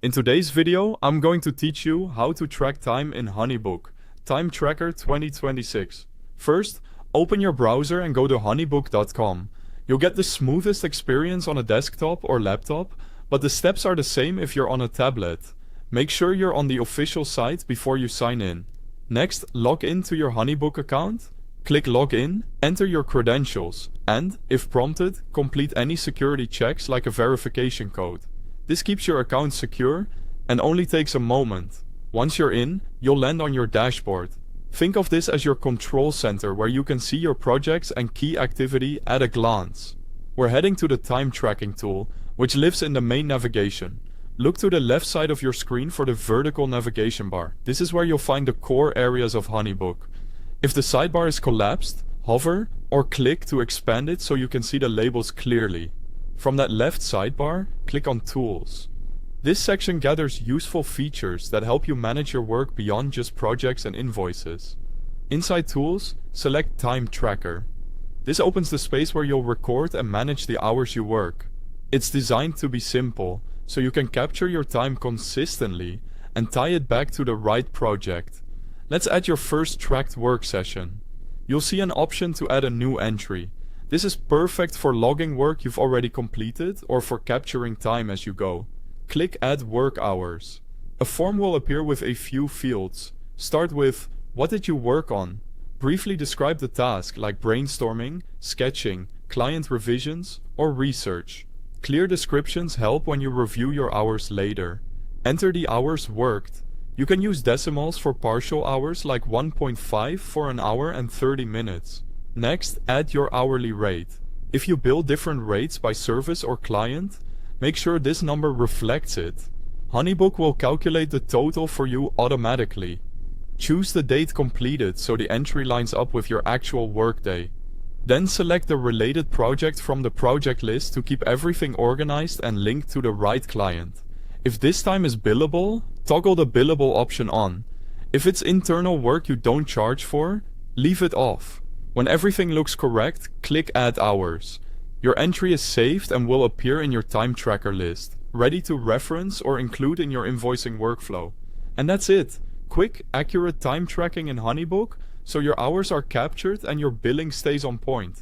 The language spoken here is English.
In today's video, I'm going to teach you how to track time in HoneyBook, Time Tracker 2026. First, open your browser and go to honeybook.com. You'll get the smoothest experience on a desktop or laptop, but the steps are the same if you're on a tablet. Make sure you're on the official site before you sign in. Next, log in to your HoneyBook account. Click Login, enter your credentials, and, if prompted, complete any security checks like a verification code. This keeps your account secure and only takes a moment. Once you're in, you'll land on your dashboard. Think of this as your control center where you can see your projects and key activity at a glance. We're heading to the time tracking tool, which lives in the main navigation. Look to the left side of your screen for the vertical navigation bar. This is where you'll find the core areas of HoneyBook. If the sidebar is collapsed, hover or click to expand it so you can see the labels clearly. From that left sidebar, click on Tools. This section gathers useful features that help you manage your work beyond just projects and invoices. Inside Tools, select Time Tracker. This opens the space where you'll record and manage the hours you work. It's designed to be simple, so you can capture your time consistently and tie it back to the right project. Let's add your first tracked work session. You'll see an option to add a new entry. This is perfect for logging work you've already completed or for capturing time as you go. Click Add Work Hours. A form will appear with a few fields. Start with, what did you work on? Briefly describe the task like brainstorming, sketching, client revisions, or research. Clear descriptions help when you review your hours later. Enter the hours worked. You can use decimals for partial hours like 1.5 for an hour and 30 minutes. Next, add your hourly rate. If you bill different rates by service or client, make sure this number reflects it. HoneyBook will calculate the total for you automatically. Choose the date completed so the entry lines up with your actual workday. Then select the related project from the project list to keep everything organized and linked to the right client. If this time is billable, toggle the billable option on. If it's internal work you don't charge for, leave it off. When everything looks correct, click Add Hours. Your entry is saved and will appear in your time tracker list, ready to reference or include in your invoicing workflow. And that's it. Quick, accurate time tracking in HoneyBook, so your hours are captured and your billing stays on point.